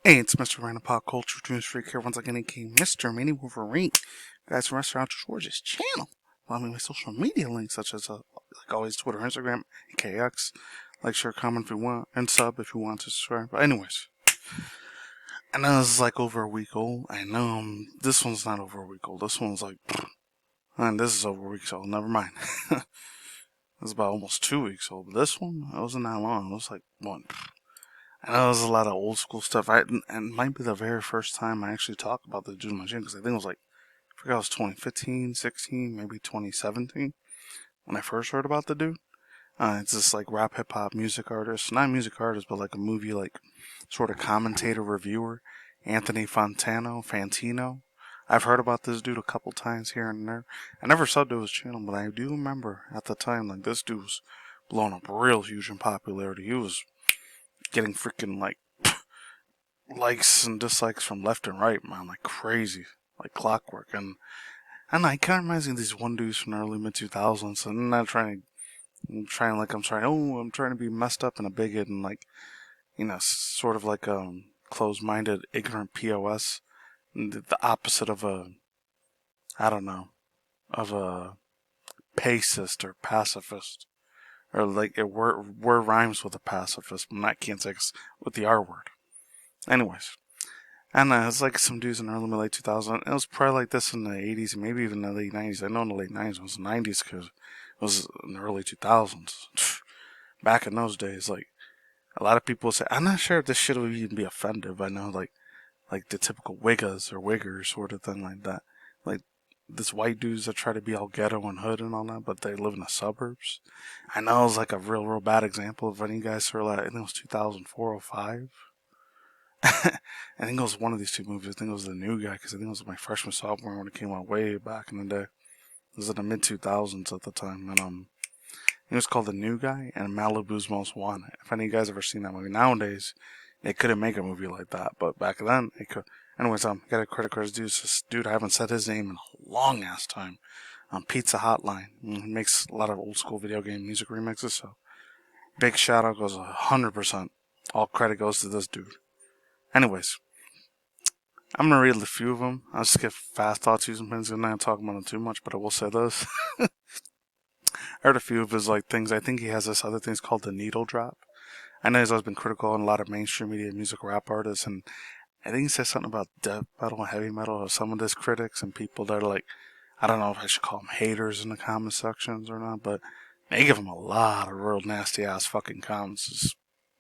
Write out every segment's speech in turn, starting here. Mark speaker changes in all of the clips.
Speaker 1: Hey, it's Mr. Random Pop Culture News Freak here once again, aka Mr. Mini Wolverine. Guys from Restaurant George's channel. Follow me on my social media links such as, like always, Twitter, Instagram, and KX. Like, share, comment if you want, and sub if you want to subscribe. But anyways, I know this is like over a week old. I know this one's not over a week old. This one's like, and this is over a week old. Never mind. It's about almost 2 weeks old. But this one, it wasn't that long. It was like one. I know there's a lot of old school stuff. And it might be the very first time I actually talk about the dude in my gym because I think it was like, I forgot it was 2015, 16, maybe 2017 when I first heard about the dude. It's this like rap hip hop music artist, not music artist, but like a movie like sort of commentator reviewer, Anthony Fantino. I've heard about this dude a couple times here and there. I never subbed to his channel, but I do remember at the time like this dude was blowing up real huge in popularity. He was getting freaking like likes and dislikes from left and right, man, like crazy, like clockwork. And I don't know, it kind of reminds me of these one dudes from the early mid 2000s. And I'm not I'm trying to be messed up and a bigot and like, sort of like closed-minded, ignorant POS, the opposite of I don't know, of a pacist or pacifist, or like word rhymes with a pacifist, but not can't say with the R word. Anyways, and it's like some dudes in the early mid late 2000s. It was probably like this in the 80s, maybe even the late 90s. I know in the late 90s it was the 90s because it was in the early 2000s. Back in those days, like a lot of people say, I'm not sure if this shit would even be offensive. I know like the typical wiggas or wiggers sort of thing like that. Like this white dudes that try to be all ghetto and hood and all that, but they live in the suburbs. I know it's like a real bad example of any guys saw that. I think it was 2004 or 5. I think it was one of these two movies. I think it was The New Guy because I think it was my freshman sophomore when it came out way back in the day. It was in the mid 2000s at the time, and it was called The New Guy and Malibu's Most Wanted. If any of you guys ever seen that movie, nowadays they couldn't make a movie like that, but back then they could. Anyways, got a credit card dude. This dude, I haven't said his name in a long ass time. Pizza Hotline. He makes a lot of old school video game music remixes, so big shout out goes 100%. All credit goes to this dude. Anyways, I'm gonna read a few of them. I'll skip fast thoughts using pins and not talk about them too much, but I will say this. I heard a few of his like things. I think he has this other thing called the needle drop. I know he's always been critical on a lot of mainstream media music rap artists, and I think he says something about death metal and heavy metal or some of his critics and people that are like, I don't know if I should call them haters in the comment sections or not, but they give him a lot of real nasty ass fucking comments. Just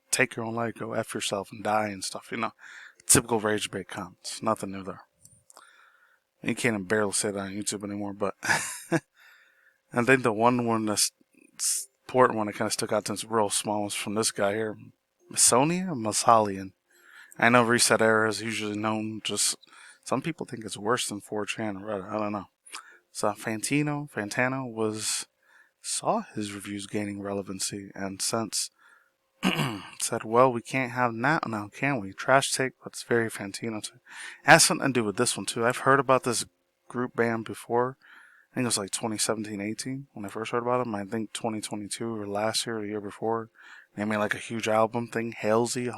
Speaker 1: take your own life, go F yourself and die and stuff. Typical rage bait comments. Nothing new there. You can't even barely say that on YouTube anymore, but I think the one that's important one that kind of stuck out to us real small was from this guy here, Masalian. I know Reset Era is usually known just. Some people think it's worse than 4chan or Reddit. I don't know. So Fantano saw his reviews gaining relevancy and since said, well, we can't have that now, can we? Trash take, but it's very Fantino too. Has something to do with this one too. I've heard about this group band before. I think it was like 2017, 18 when I first heard about them. I think 2022 or last year or the year before. They made like a huge album thing, Halsey.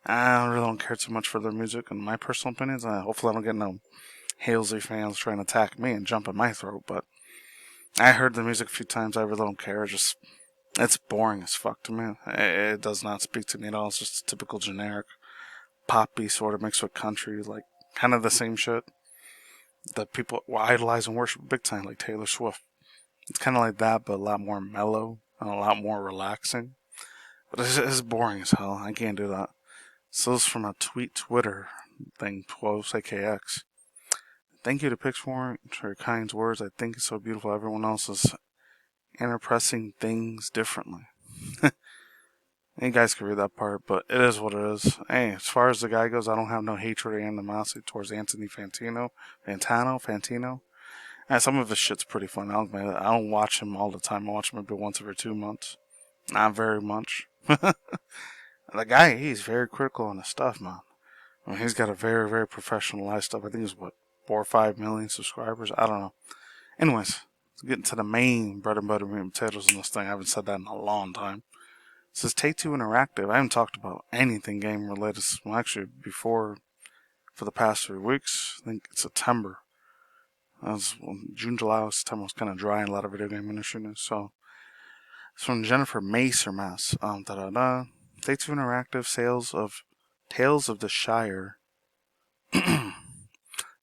Speaker 1: I really don't care too much for their music, and my personal opinions. Hopefully, I don't get no Halsey fans trying to attack me and jump in my throat. But I heard the music a few times. I really don't care. It's boring as fuck to me. It does not speak to me at all. It's just a typical generic poppy sort of mixed with country, like kind of the same shit that people idolize and worship big time, like Taylor Swift. It's kind of like that, but a lot more mellow and a lot more relaxing. But it's boring as hell. I can't do that. So this is from a Twitter thing, 12AKX. Thank you to Pixar for your kind words. I think it's so beautiful. Everyone else is interpreting things differently. You guys can read that part, but it is what it is. Hey, as far as the guy goes, I don't have no hatred or animosity towards Anthony Fantino. And some of his shit's pretty fun. I don't watch him all the time. I watch him maybe once every 2 months. Not very much. The guy, he's very critical on his stuff, man. I mean, he's got a very, very professionalized stuff. I think he's, 4 or 5 million subscribers? I don't know. Anyways, getting to the main bread and butter meat and potatoes in this thing. I haven't said that in a long time. says Take-Two Interactive. I haven't talked about anything game related. Well, actually, before for the past 3 weeks. I think it's September. June, July, September was kind of dry in a lot of video game industry news. So it's from Jennifer Mace or Mass. Take-Two Interactive Tales of the Shire.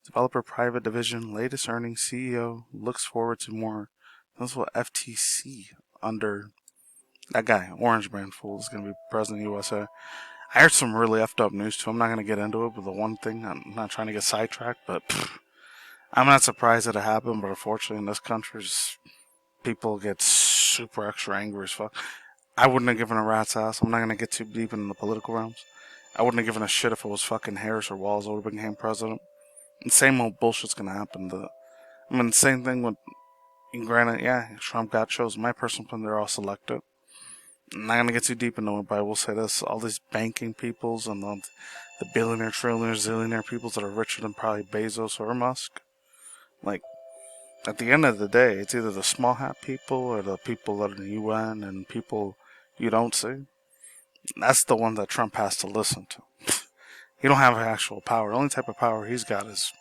Speaker 1: Developer private division, latest earnings, CEO looks forward to more. That's what FTC under that guy, Orange Man Fool, is going to be president of the USA. I heard some really effed up news too. I'm not going to get into it, but the one thing, I'm not trying to get sidetracked, but I'm not surprised that it happened, but unfortunately in this country, people get super extra angry as fuck. I wouldn't have given a rat's ass. I'm not going to get too deep into the political realms. I wouldn't have given a shit if it was fucking Harris or Walz would have became president. The same old bullshit's going to happen. Same thing with, granted, yeah, Trump got chosen. My personal opinion, they're all selected. I'm not going to get too deep into it, but I will say this. All these banking peoples and the billionaire, trillionaire, zillionaire peoples that are richer than probably Bezos or Musk, like, at the end of the day, it's either the small hat people or the people that are in the UN and people you don't see. That's the one that Trump has to listen to. He don't have actual power. The only type of power he's got is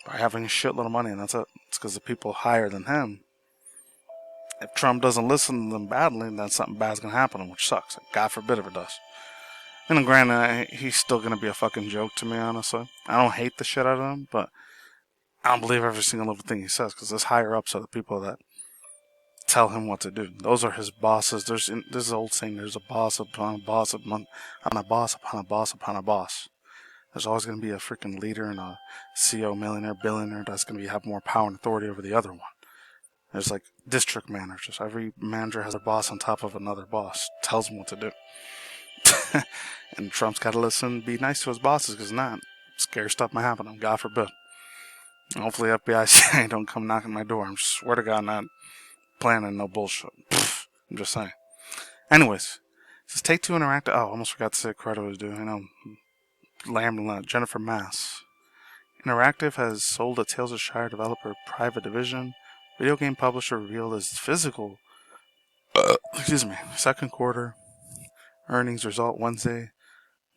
Speaker 1: by having a shitload of money, and that's it. It's because the people higher than him. If Trump doesn't listen to them badly, then something bad's gonna happen to him, which sucks. God forbid if it does. And granted, he's still gonna be a fucking joke to me, honestly. I don't hate the shit out of him, but I don't believe every single little thing he says, because his higher ups are the people that tell him what to do. Those are his bosses. There's this old saying: "There's a boss upon a boss upon a boss upon a boss upon a boss." There's always going to be a freaking leader and a CEO, millionaire, billionaire that's going to have more power and authority over the other one. There's like district managers. Every manager has a boss on top of another boss. Tells him what to do. And Trump's got to listen, be nice to his bosses, because not scary stuff might happen to him. God forbid. Hopefully FBI don't come knocking my door. I swear to God, not planning no bullshit. I'm just saying. Anyways, this Take-Two Interactive. Oh, I almost forgot to say credit was due. I know. Jennifer Mass. Interactive has sold a Tales of Shire developer private division. Video game publisher revealed its physical second quarter earnings result Wednesday,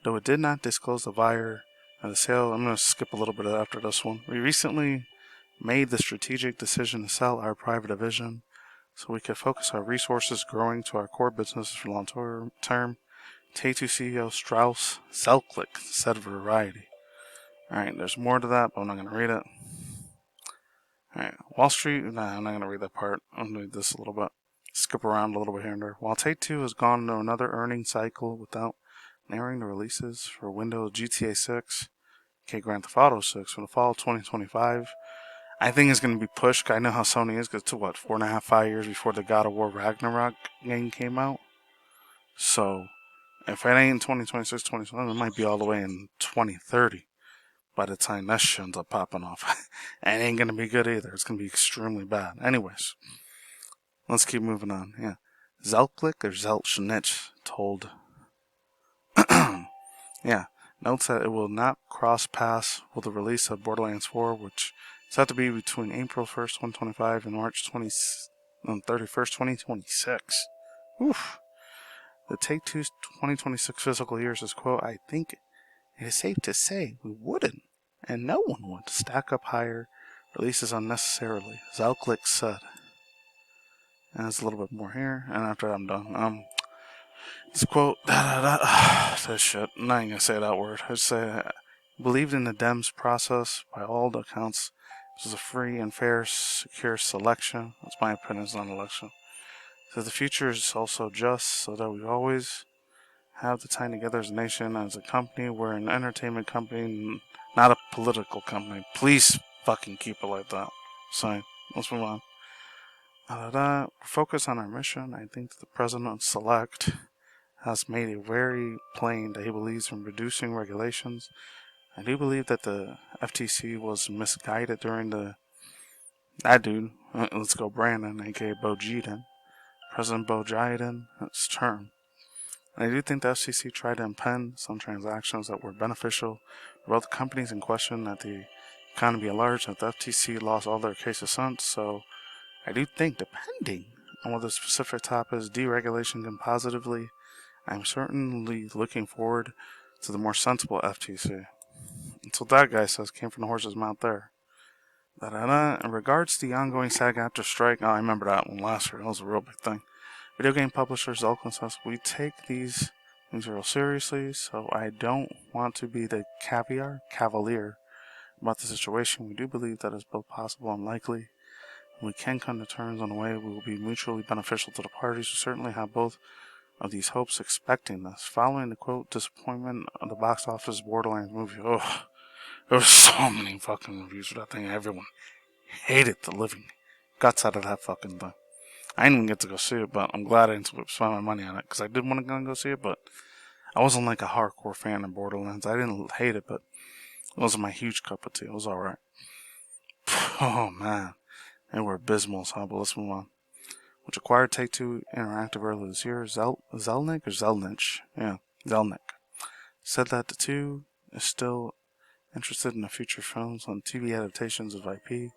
Speaker 1: though it did not disclose the buyer of the sale. I'm going to skip a little bit after this one. We recently made the strategic decision to sell our private division so we could focus our resources growing to our core businesses for long term. Take-Two CEO Strauss Selklick said Variety. Alright, there's more to that, but I'm not going to read it. Alright, Wall Street. Nah, I'm not going to read that part. I'm going to read this a little bit. Skip around a little bit here and there. While Take-Two has gone into another earnings cycle without narrowing the releases for Windows GTA 6, Grand Theft Auto 6 for the fall of 2025, I think it's going to be pushed. I know how Sony is, because to 4.5, 5 years before the God of War Ragnarok game came out. So, if it ain't in 2026, 2027, it might be all the way in 2030 by the time that shit ends up popping off. And it ain't going to be good either. It's going to be extremely bad. Anyways, let's keep moving on. Yeah. Zelklik or Zelchnich told, notes that it will not cross paths with the release of Borderlands 4, which is set to be between April 1st, 2025 and March 31st, 2026. Oof. The Take-Two's 2026 fiscal year says, quote, I think it is safe to say we wouldn't, and no one would, stack up higher releases unnecessarily, Zelklik said. And there's a little bit more here, and after that I'm done. This quote, that shit, I'm not even going to say that word. I just say, believed in the Dems process. By all the accounts, this was a free and fair, secure selection. That's my opinion, it's not an election. So the future is also just, so that we always have the time together as a nation, as a company. We're an entertainment company, not a political company. Please fucking keep it like that. So, let's move on. We're focused on our mission. I think the president-select has made it very plain that he believes in reducing regulations. I do believe that the FTC was misguided during that dude, let's go Brandon, aka Bo Jaden, President Bo Jaden's term. And I do think the FCC tried to impede some transactions that were beneficial for both companies in question, that the economy at large, that the FTC lost all their cases since. So I do think, depending on what the specific topic is, deregulation can positively I'm certainly looking forward to the more sensible FTC. That's what that guy says, came from the horse's mouth there. Da-da-da. In regards to the ongoing SAG-AFTRA strike, oh, I remember that one last year. That was a real big thing. Video game publishers, Oakland says, we take these things real seriously, so I don't want to be the cavalier about the situation. We do believe that it's both possible and likely. We can come to terms on a way we will be mutually beneficial to the parties. We certainly have both of these hopes expecting this. Following the quote disappointment of the box office Borderlands movie, oh, there were so many fucking reviews for that thing. Everyone hated the living guts out of that fucking thing. I didn't even get to go see it, but I'm glad I didn't spend my money on it, because I did want to go see it, but I wasn't like a hardcore fan of Borderlands. I didn't hate it, but it wasn't my huge cup of tea. It was alright. Oh man, they were abysmal, so let's move on. Which acquired Take-Two Interactive earlier this year, Zelnick or Zelnich? Yeah, Zelnick. Said that the two is still interested in the future films on TV adaptations of IP.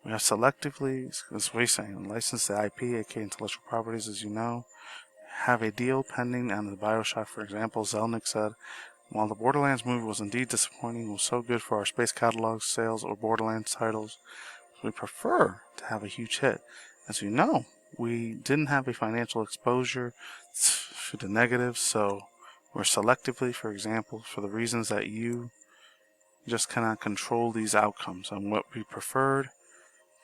Speaker 1: We have selectively, that's what he's saying, licensed the IP, aka intellectual properties, as you know. Have a deal pending on the Bioshock, for example. Zelnick said, while the Borderlands movie was indeed disappointing, it was so good for our space catalog sales or Borderlands titles, we prefer to have a huge hit. As you know, we didn't have a financial exposure to the negatives, so we're selectively, for example, for the reasons that you just cannot control these outcomes and what we preferred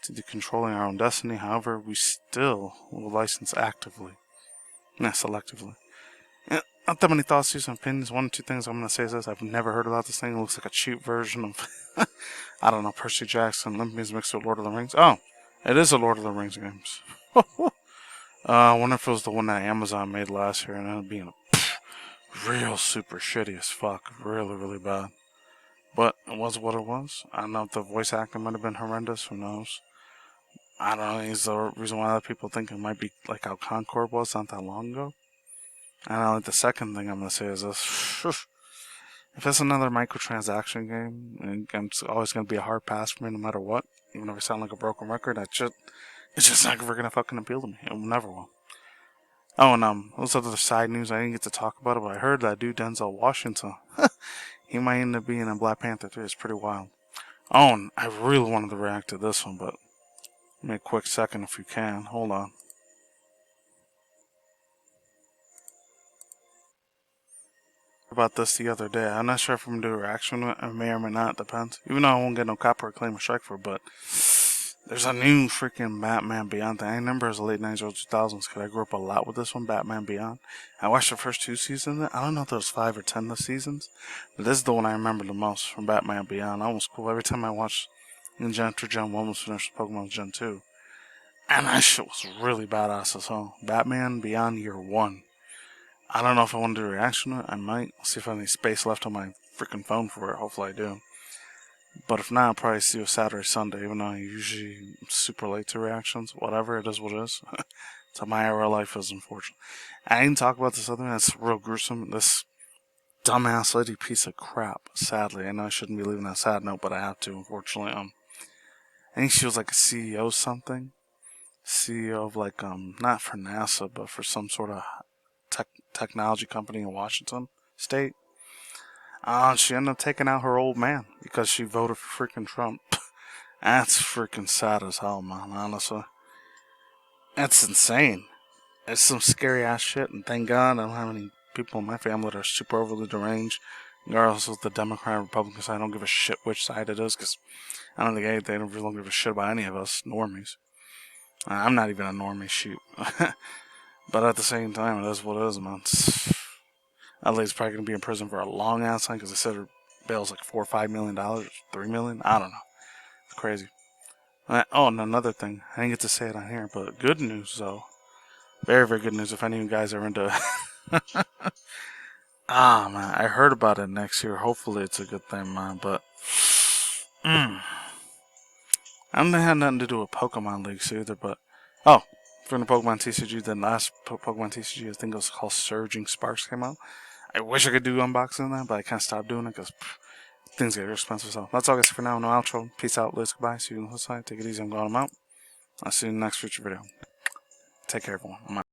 Speaker 1: to controlling our own destiny. However, we still will license actively, not selectively. Not that many thoughts, and opinions. One or two things I'm going to say is this. I've never heard about this thing. It looks like a cheap version of, I don't know, Percy Jackson, Olympians mixed with Lord of the Rings. Oh, it is a Lord of the Rings games. I wonder if it was the one that Amazon made last year and ended up being real super shitty as fuck. Really, really bad. But it was what it was. I don't know if the voice acting might have been horrendous. Who knows? I don't know. It's the reason why other people think it might be like how Concord was not that long ago. And like the second thing I'm going to say is this. If it's another microtransaction game, it's always going to be a hard pass for me no matter what. Even if I sound like a broken record, it's just never going to fucking appeal to me. It never will. Oh, and those other side news, I didn't get to talk about it, but I heard that dude Denzel Washington, he might end up being in Black Panther 3. It's pretty wild. Oh, and I really wanted to react to this one, but give me a quick second if you can. Hold on. About this the other day. I'm not sure if I'm going to do a reaction. I may or may not. Depends. Even though I won't get no copyright claim or strike for it, but there's a new freaking Batman Beyond thing. I remember it was the late 90s, early 2000s, because I grew up a lot with this one, Batman Beyond. I watched the first 2 seasons. I don't know if there was 5 or 10 the seasons, but this is the one I remember the most from Batman Beyond. That was cool. Every time I watched Gen 2, Gen 1 was finished, Pokemon Gen 2. And that shit was really badass as hell. Batman Beyond Year 1. I don't know if I want to do a reaction to it. I might. See if I have any space left on my freaking phone for it. Hopefully I do. But if not, I'll probably see you Saturday, Sunday, even though I usually super late to reactions. Whatever, it is what it is. That's how my IRL life is, unfortunately. I didn't talk about this other thing. That's real gruesome. This dumbass lady piece of crap, sadly. I know I shouldn't be leaving that sad note, but I have to, unfortunately. I think she was like a CEO something. CEO of like, not for NASA, but for some sort of technology company in Washington State. She ended up taking out her old man because she voted for freaking Trump. That's freaking sad as hell, man, honestly. That's insane. It's some scary ass shit, and thank God I don't have any people in my family that are super overly deranged. Regardless of the Democrat or Republican side, I don't give a shit which side it is, because I don't think they don't really give a shit about any of us normies. I'm not even a normie shoot. But at the same time, it is what it is, man. That lady's probably going to be in prison for a long ass time because they said her bail's like $4 or $5 million, $3 million. I don't know. It's crazy. Oh, and another thing. I didn't get to say it on here, but good news, though. Very, very good news if any of you guys are into. Man. I heard about it next year. Hopefully, it's a good thing, man. But. I don't have nothing to do with Pokemon Leagues either, but. Oh, from the Pokemon TCG, the last Pokemon TCG, I think it was called Surging Sparks, came out. I wish I could do unboxing of that, but I can't stop doing it because things get expensive. So that's all, guys, for now. No outro. Peace out. Let's goodbye. See you on the side. Take it easy. I'm going. I'm out. I'll see you in the next future video. Take care, everyone. I'm out.